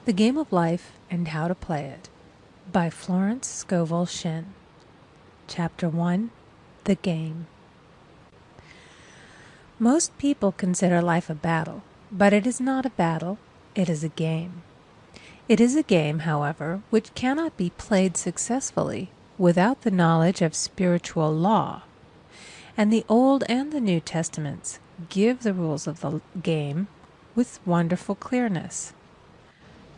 The Game of Life and How to Play It by Florence Scovel Shinn. Chapter 1. The Game. Most people consider life a battle, but it is not a battle, it is a game. It is a game, however, which cannot be played successfully without the knowledge of spiritual law. And the Old and the New Testaments give the rules of the game with wonderful clearness.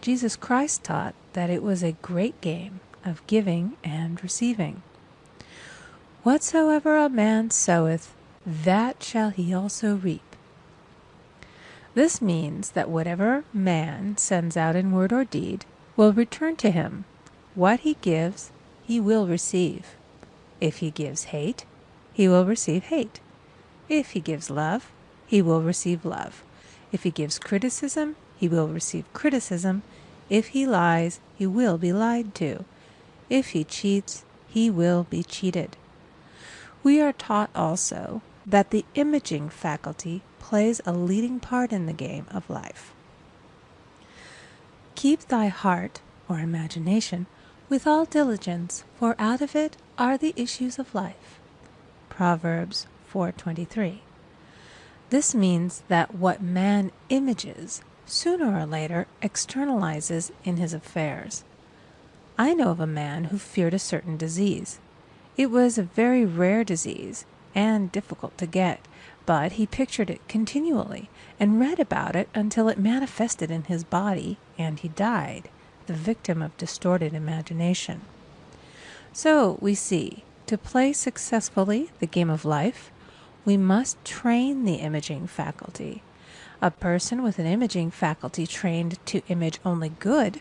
Jesus Christ taught that it was a great game of giving and receiving. Whatsoever a man soweth, that shall he also reap. This means that whatever man sends out in word or deed will return to him. What he gives, he will receive. If he gives hate, he will receive hate. If he gives love, he will receive love. If he gives criticism, he will receive criticism. If he lies, he will be lied to. If he cheats, he will be cheated. We are taught also that the imaging faculty plays a leading part in the game of life. Keep thy heart, or imagination, with all diligence, for out of it are the issues of life. Proverbs 4:23. This means that what man images sooner or later externalizes in his affairs. I know of a man who feared a certain disease. It was a very rare disease and difficult to get, but he pictured it continually and read about it until it manifested in his body and he died, the victim of distorted imagination. So we see, to play successfully the game of life, we must train the imaging faculty. A person with an imaging faculty trained to image only good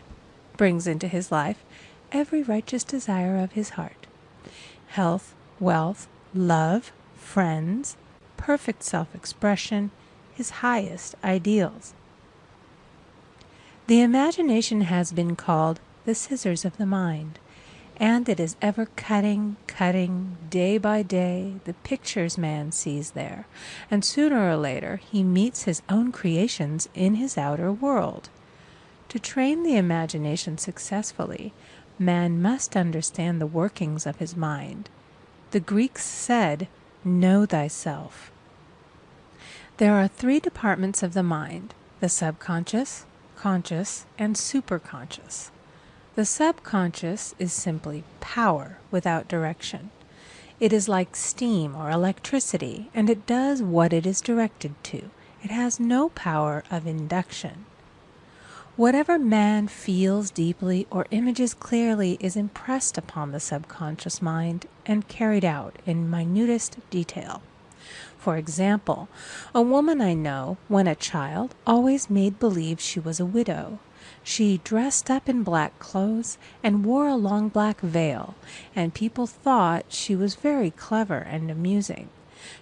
brings into his life every righteous desire of his heart. Health, wealth, love, friends, perfect self-expression, his highest ideals. The imagination has been called the scissors of the mind, and it is ever cutting, day by day, the pictures man sees there, and sooner or later he meets his own creations in his outer world. To train the imagination successfully, man must understand the workings of his mind. The Greeks said, "Know thyself." There are three departments of the mind: the subconscious, conscious, and superconscious. The subconscious is simply power without direction. It is like steam or electricity, and it does what it is directed to. It has no power of induction. Whatever man feels deeply or images clearly is impressed upon the subconscious mind and carried out in minutest detail. For example, a woman I know, when a child, always made believe she was a widow. She dressed up in black clothes and wore a long black veil, and people thought she was very clever and amusing.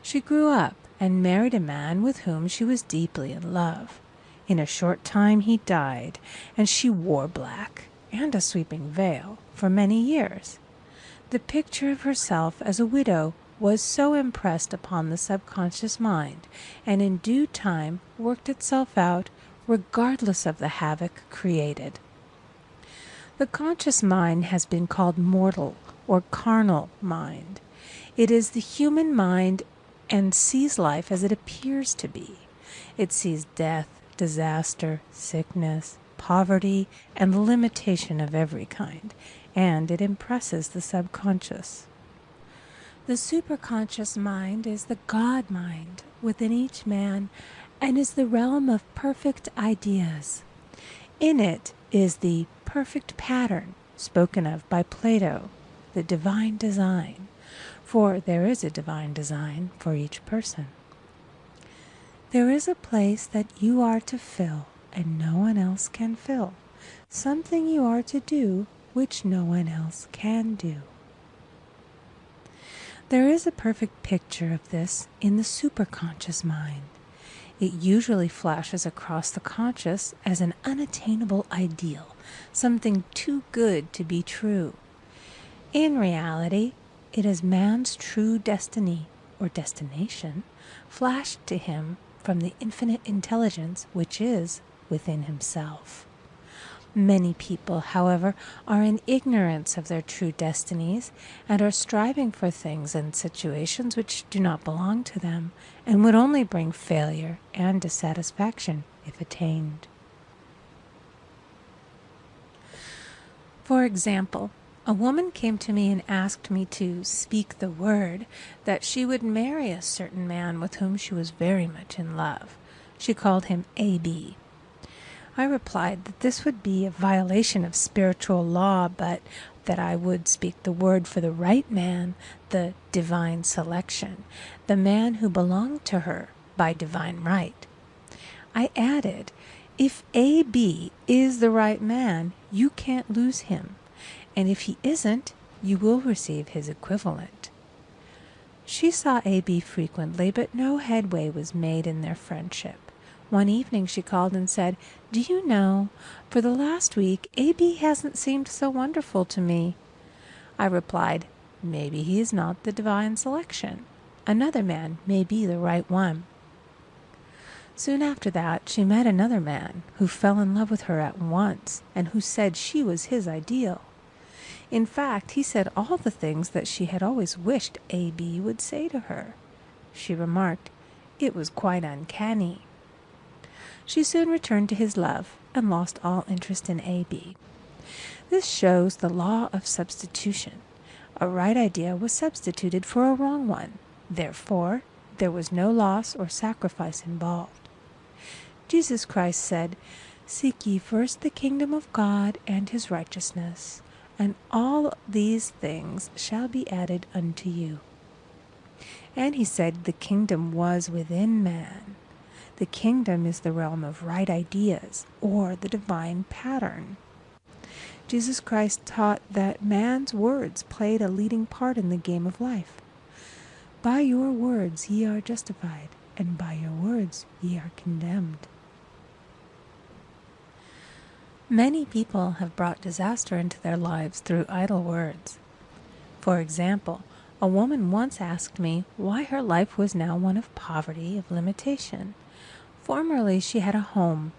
She grew up and married a man with whom she was deeply in love. In a short time he died, and she wore black and a sweeping veil for many years. The picture of herself as a widow was so impressed upon the subconscious mind, and in due time worked itself out regardless of the havoc created. The conscious mind has been called mortal or carnal mind. It is the human mind and sees life as it appears to be. It sees death, disaster, sickness, poverty, and limitation of every kind, and it impresses the subconscious. The superconscious mind is the God mind within each man and is the realm of perfect ideas. In it is the perfect pattern spoken of by Plato, the divine design, for there is a divine design for each person. There is a place that you are to fill and no one else can fill, something you are to do which no one else can do. There is a perfect picture of this in the superconscious mind. It usually flashes across the conscious as an unattainable ideal, something too good to be true. In reality, it is man's true destiny, or destination, flashed to him from the infinite intelligence which is within himself. Many people, however, are in ignorance of their true destinies and are striving for things and situations which do not belong to them and would only bring failure and dissatisfaction if attained. For example, a woman came to me and asked me to speak the word that she would marry a certain man with whom she was very much in love. She called him A.B. I replied that this would be a violation of spiritual law, but that I would speak the word for the right man, the divine selection, the man who belonged to her by divine right. I added, if A.B. is the right man, you can't lose him, and if he isn't, you will receive his equivalent. She saw A.B. frequently, but no headway was made in their friendship. One evening she called and said, "Do you know, for the last week, A.B. hasn't seemed so wonderful to me." I replied, "Maybe he is not the divine selection. Another man may be the right one." Soon after that, she met another man who fell in love with her at once and who said she was his ideal. In fact, he said all the things that she had always wished A.B. would say to her. She remarked, it was quite uncanny. She soon returned to his love and lost all interest in A.B. This shows the law of substitution. A right idea was substituted for a wrong one. Therefore, there was no loss or sacrifice involved. Jesus Christ said, "Seek ye first the kingdom of God and his righteousness, and all these things shall be added unto you." And he said the kingdom was within man. The kingdom is the realm of right ideas, or the divine pattern. Jesus Christ taught that man's words played a leading part in the game of life. By your words ye are justified, and by your words ye are condemned. Many people have brought disaster into their lives through idle words. For example, a woman once asked me why her life was now one of poverty, of limitation. Formerly she had a home,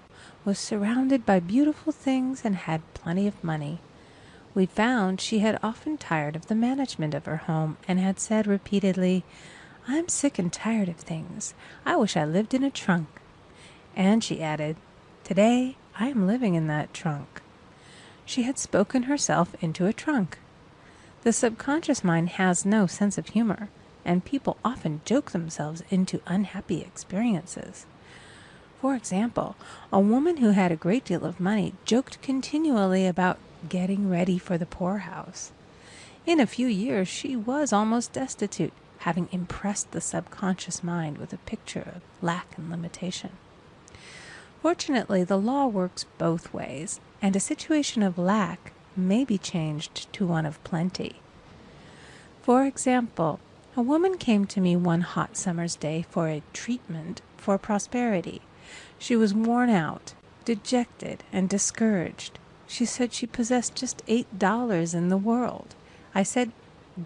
was surrounded by beautiful things, and had plenty of money. We found she had often tired of the management of her home and had said repeatedly, "I'm sick and tired of things. I wish I lived in a trunk." And she added, "Today I am living in that trunk." She had spoken herself into a trunk. The subconscious mind has no sense of humor, and people often joke themselves into unhappy experiences. For example, a woman who had a great deal of money joked continually about getting ready for the poorhouse. In a few years she was almost destitute, having impressed the subconscious mind with a picture of lack and limitation. Fortunately, the law works both ways, and a situation of lack may be changed to one of plenty. For example, a woman came to me one hot summer's day for a treatment for prosperity. She was worn out, dejected, and discouraged. She said she possessed just $8 in the world. I said,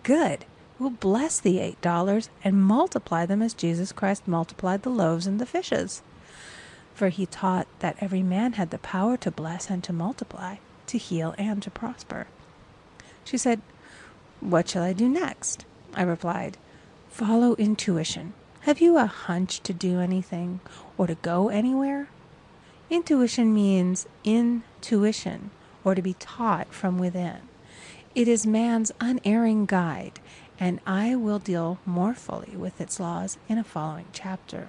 "Good. We'll bless the $8 and multiply them as Jesus Christ multiplied the loaves and the fishes." For he taught that every man had the power to bless and to multiply, to heal and to prosper. She said, "What shall I do next?" I replied, "Follow intuition. Have you a hunch to do anything or to go anywhere?" Intuition means intuition, or to be taught from within. It is man's unerring guide, and I will deal more fully with its laws in a following chapter.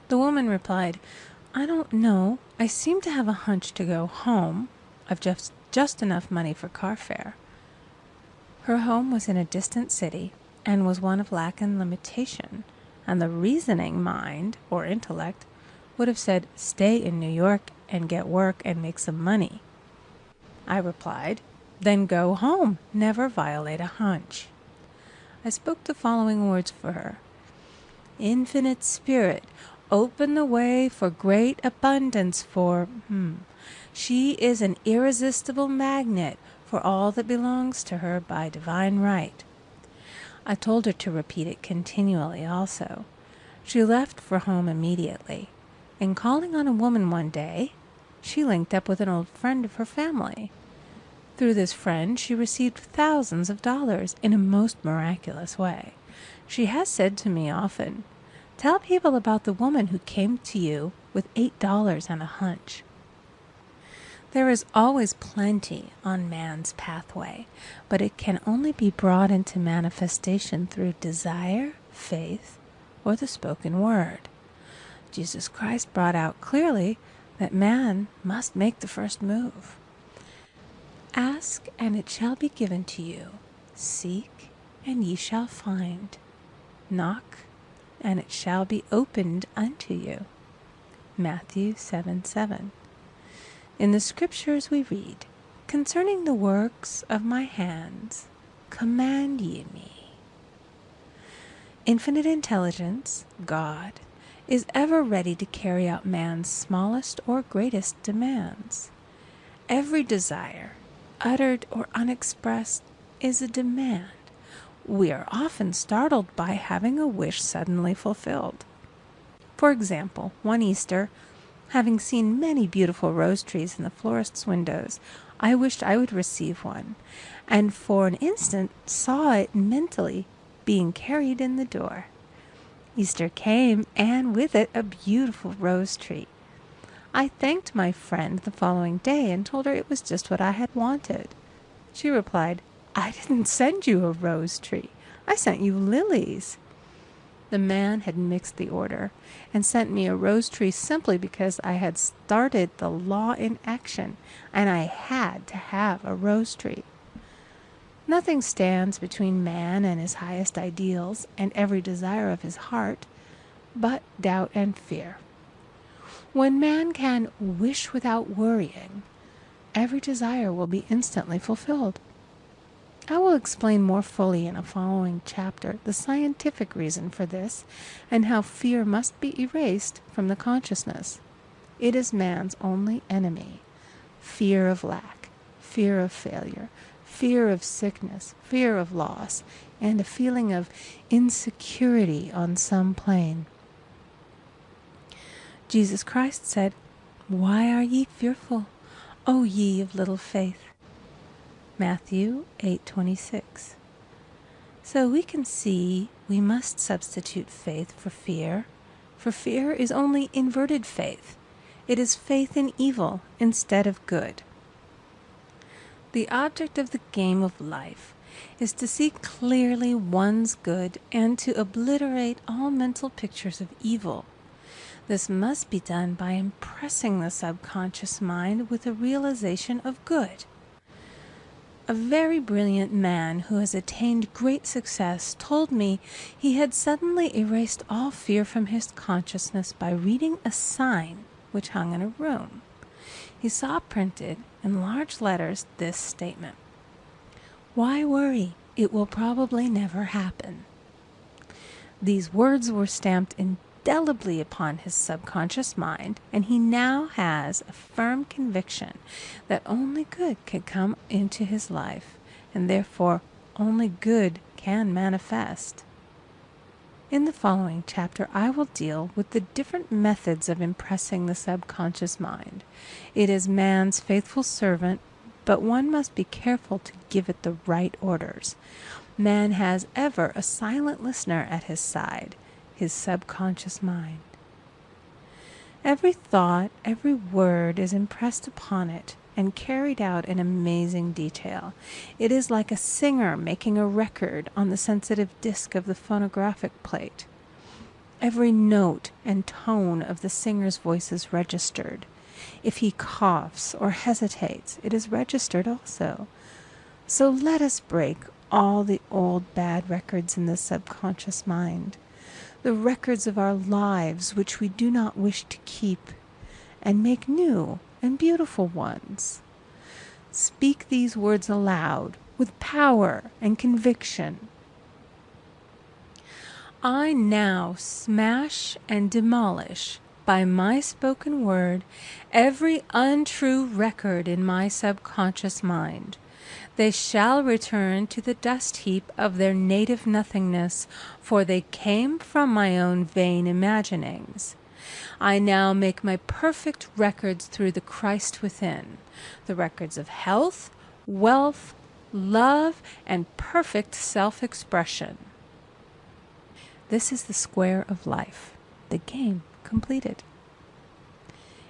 The woman replied, "I don't know. I seem to have a hunch to go home. I've just enough money for car fare." Her home was in a distant city and was one of lack and limitation, and the reasoning mind, or intellect, would have said, "Stay in New York and get work and make some money." I replied, "Then go home. Never violate a hunch." I spoke the following words for her. "Infinite Spirit, open the way for great abundance for She is an irresistible magnet for all that belongs to her by divine right." I told her to repeat it continually also. She left for home immediately, and calling on a woman one day, she linked up with an old friend of her family. Through this friend, she received thousands of dollars in a most miraculous way. She has said to me often, "Tell people about the woman who came to you with $8 and a hunch." There is always plenty on man's pathway, but it can only be brought into manifestation through desire, faith, or the spoken word. Jesus Christ brought out clearly that man must make the first move. Ask, and it shall be given to you. Seek, and ye shall find. Knock, and it shall be opened unto you. Matthew 7:7. In the Scriptures we read, "Concerning the works of my hands, command ye me." Infinite intelligence, God, is ever ready to carry out man's smallest or greatest demands. Every desire, uttered or unexpressed, is a demand. We are often startled by having a wish suddenly fulfilled. For example, one Easter, having seen many beautiful rose trees in the florist's windows, I wished I would receive one, and for an instant saw it mentally being carried in the door. Easter came, and with it a beautiful rose tree. I thanked my friend the following day and told her it was just what I had wanted. She replied, "I didn't send you a rose tree. I sent you lilies." The man had mixed the order and sent me a rose tree simply because I had started the law in action, and I had to have a rose tree. Nothing stands between man and his highest ideals and every desire of his heart but doubt and fear. When man can wish without worrying, every desire will be instantly fulfilled. I will explain more fully in a following chapter the scientific reason for this and how fear must be erased from the consciousness. It is man's only enemy. Fear of lack, fear of failure, fear of sickness, fear of loss, and a feeling of insecurity on some plane. Jesus Christ said, "Why are ye fearful, O ye of little faith?" Matthew 8:26. So we can see we must substitute faith for fear is only inverted faith. It is faith in evil instead of good. The object of the game of life is to see clearly one's good and to obliterate all mental pictures of evil. This must be done by impressing the subconscious mind with a realization of good. A very brilliant man who has attained great success told me he had suddenly erased all fear from his consciousness by reading a sign which hung in a room. He saw printed in large letters this statement: "Why worry? It will probably never happen." These words were stamped indelibly upon his subconscious mind, and he now has a firm conviction that only good can come into his life, and therefore only good can manifest. In the following chapter, I will deal with the different methods of impressing the subconscious mind. It is man's faithful servant, but one must be careful to give it the right orders. Man has ever a silent listener at his side, his subconscious mind. Every thought, every word is impressed upon it and carried out in amazing detail. It is like a singer making a record on the sensitive disc of the phonographic plate. Every note and tone of the singer's voice is registered. If he coughs or hesitates, it is registered also. So let us break all the old bad records in the subconscious mind, the records of our lives which we do not wish to keep, and make new and beautiful ones. Speak these words aloud with power and conviction. I now smash and demolish by my spoken word every untrue record in my subconscious mind. They shall return to the dust heap of their native nothingness, for they came from my own vain imaginings. I now make my perfect records through the Christ within, the records of health, wealth, love, and perfect self-expression. This is the square of life, the game completed.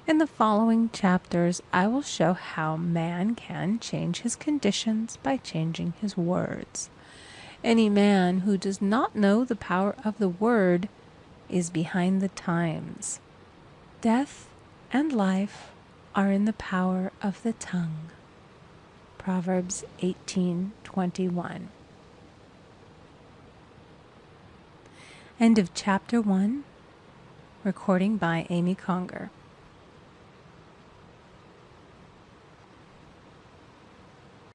In the following chapters, I will show how man can change his conditions by changing his words. Any man who does not know the power of the word is behind the times. Death and life are in the power of the tongue. Proverbs 18:21. End of chapter 1. Recording by Amy Conger.